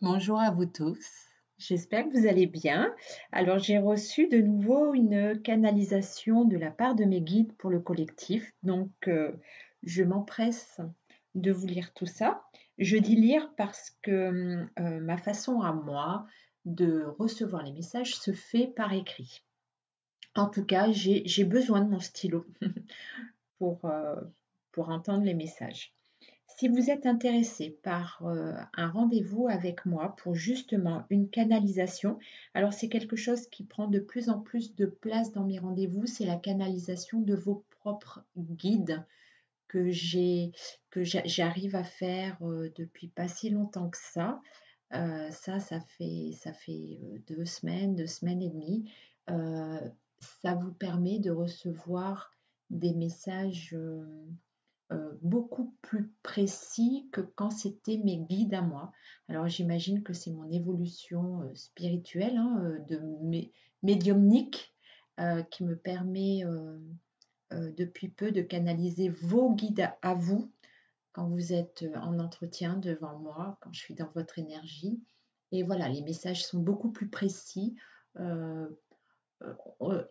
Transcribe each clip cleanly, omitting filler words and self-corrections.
Bonjour à vous tous, j'espère que vous allez bien. Alors j'ai reçu de nouveau une canalisation de la part de mes guides pour le collectif, donc je m'empresse de vous lire tout ça. Je dis lire parce que ma façon à moi de recevoir les messages se fait par écrit. En tout cas, j'ai besoin de mon stylo pour, euh, pour entendre les messages. Si vous êtes intéressé par un rendez-vous avec moi pour justement une canalisation, alors c'est quelque chose qui prend de plus en plus de place dans mes rendez-vous, c'est la canalisation de vos propres guides que j'arrive à faire depuis pas si longtemps que ça. Ça fait 2 semaines et demie. Euh, Ça vous permet de recevoir des messages beaucoup plus précis que quand c'était mes guides à moi. Alors j'imagine que c'est mon évolution spirituelle, hein, médiumnique, qui me permet depuis peu de canaliser vos guides à vous quand vous êtes en entretien devant moi, quand je suis dans votre énergie. Et voilà, les messages sont beaucoup plus précis. euh,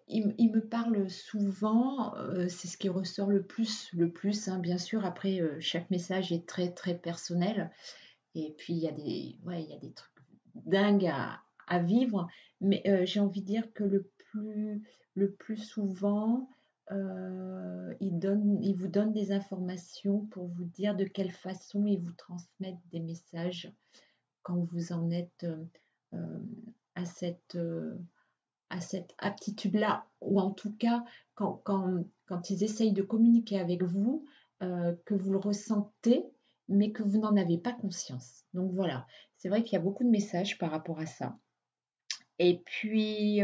il me parle souvent, c'est ce qui ressort le plus, hein, bien sûr. Après, chaque message est très, très personnel. Et puis, ouais, il y a des trucs dingues à vivre. Mais j'ai envie de dire que le plus souvent, il vous donne des informations pour vous dire de quelle façon il vous transmettent des messages quand vous en êtes euh, à cette aptitude-là, ou en tout cas quand ils essayent de communiquer avec vous, que vous le ressentez, mais que vous n'en avez pas conscience. Donc voilà, c'est vrai qu'il y a beaucoup de messages par rapport à ça. Et puis,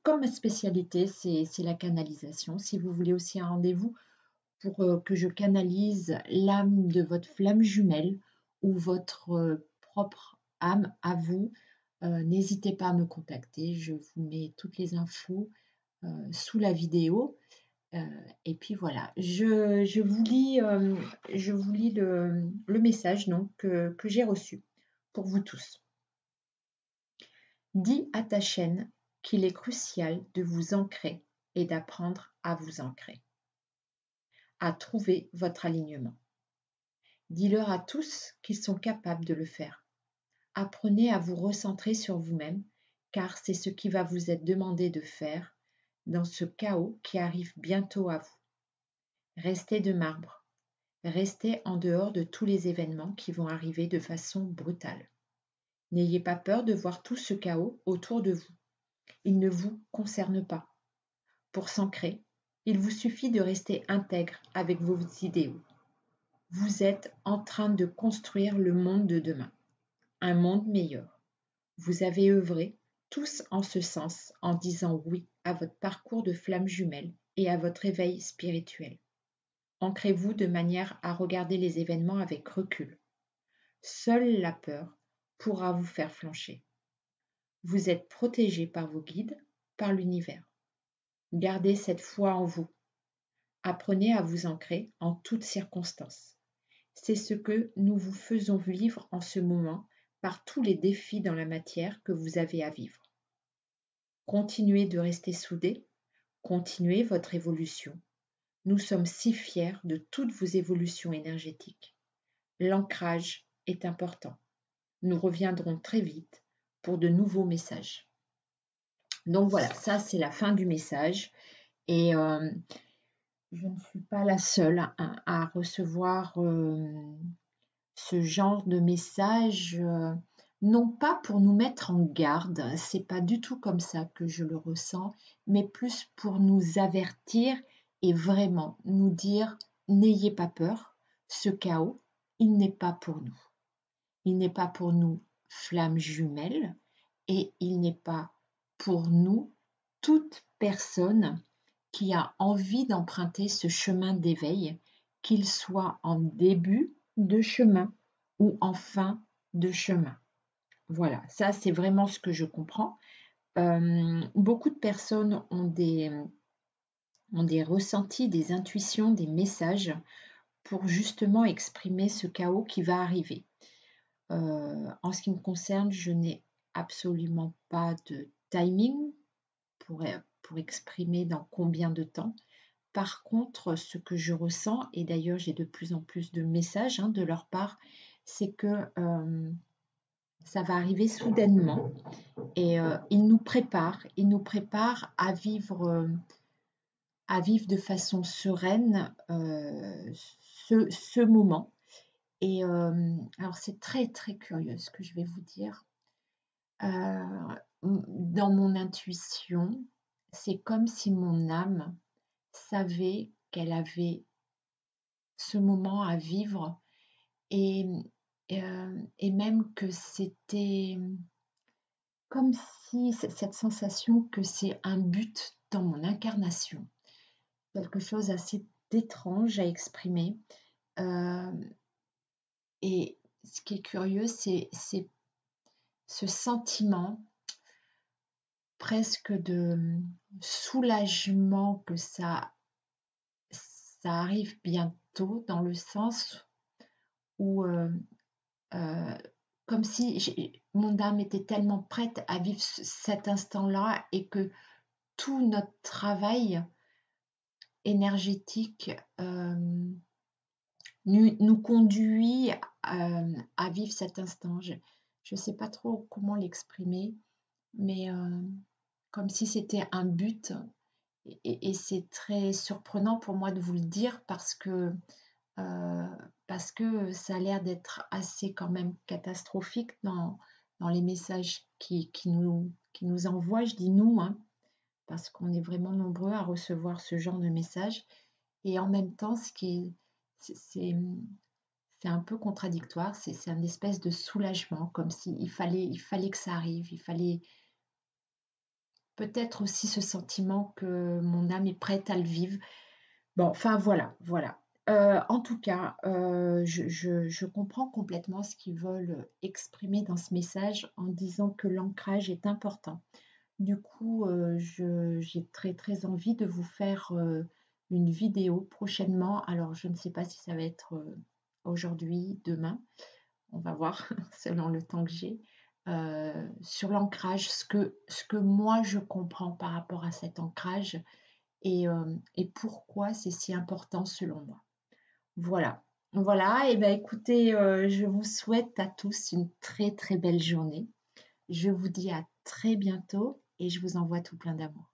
comme ma spécialité, c'est la canalisation. Si vous voulez aussi un rendez-vous pour que je canalise l'âme de votre flamme jumelle ou votre propre âme à vous, n'hésitez pas à me contacter. Je vous mets toutes les infos sous la vidéo. Euh, et puis voilà, je vous lis le message donc, que j'ai reçu pour vous tous. Dis à ta chaîne qu'il est crucial de vous ancrer et d'apprendre à vous ancrer, à trouver votre alignement. Dis-leur à tous qu'ils sont capables de le faire. Apprenez à vous recentrer sur vous-même, car c'est ce qui va vous être demandé de faire dans ce chaos qui arrive bientôt à vous. Restez de marbre, restez en dehors de tous les événements qui vont arriver de façon brutale. N'ayez pas peur de voir tout ce chaos autour de vous. Il ne vous concerne pas. Pour s'ancrer, il vous suffit de rester intègre avec vos idéaux. Vous êtes en train de construire le monde de demain, un monde meilleur. Vous avez œuvré tous en ce sens en disant oui à votre parcours de flamme jumelle et à votre éveil spirituel. Ancrez-vous de manière à regarder les événements avec recul. Seule la peur pourra vous faire flancher. Vous êtes protégé par vos guides, par l'univers. Gardez cette foi en vous. Apprenez à vous ancrer en toutes circonstances. C'est ce que nous vous faisons vivre en ce moment par tous les défis dans la matière que vous avez à vivre. Continuez de rester soudés, continuez votre évolution. Nous sommes si fiers de toutes vos évolutions énergétiques. L'ancrage est important. Nous reviendrons très vite pour de nouveaux messages. Donc voilà, ça c'est la fin du message. Et je ne suis pas la seule à recevoir ce genre de message, non pas pour nous mettre en garde, c'est pas du tout comme ça que je le ressens, mais plus pour nous avertir et vraiment nous dire n'ayez pas peur, ce chaos, il n'est pas pour nous. Il n'est pas pour nous flamme jumelle et il n'est pas pour nous toute personne qui a envie d'emprunter ce chemin d'éveil, qu'il soit en début de chemin ou en fin de chemin. Voilà, ça c'est vraiment ce que je comprends. Beaucoup de personnes ont des ressentis, des intuitions, des messages pour justement exprimer ce chaos qui va arriver. En ce qui me concerne, je n'ai absolument pas de timing pour exprimer dans combien de temps. Par contre, ce que je ressens, et d'ailleurs j'ai de plus en plus de messages de leur part, c'est que ça va arriver soudainement et ils nous préparent à vivre de façon sereine ce moment. Et alors c'est très très curieux ce que je vais vous dire. Dans mon intuition, c'est comme si mon âme savait qu'elle avait ce moment à vivre et, et même que c'était comme si cette sensation que c'est un but dans mon incarnation, quelque chose assez d'étrange à exprimer. Et ce qui est curieux, c'est ce sentiment presque de soulagement que ça arrive bientôt, dans le sens où comme si mon âme était tellement prête à vivre cet instant-là et que tout notre travail énergétique nous conduit à vivre cet instant. Je ne sais pas trop comment l'exprimer, mais comme si c'était un but. Et c'est très surprenant pour moi de vous le dire euh, parce que ça a l'air d'être assez quand même catastrophique dans les messages qui nous envoient. Je dis nous, parce qu'on est vraiment nombreux à recevoir ce genre de messages. Et en même temps, c'est un peu contradictoire, c'est un espèce de soulagement, comme s'il fallait que ça arrive, il fallait peut-être aussi ce sentiment que mon âme est prête à le vivre. Bon, enfin voilà, voilà. En tout cas, je comprends complètement ce qu'ils veulent exprimer dans ce message en disant que l'ancrage est important. Du coup, j'ai très très envie de vous faire une vidéo prochainement. Alors, je ne sais pas si ça va être aujourd'hui, demain, on va voir selon le temps que j'ai, sur l'ancrage, ce que moi je comprends par rapport à cet ancrage et pourquoi c'est si important selon moi. Voilà. Voilà, et bien écoutez, je vous souhaite à tous une très très belle journée. Je vous dis à très bientôt et je vous envoie tout plein d'amour.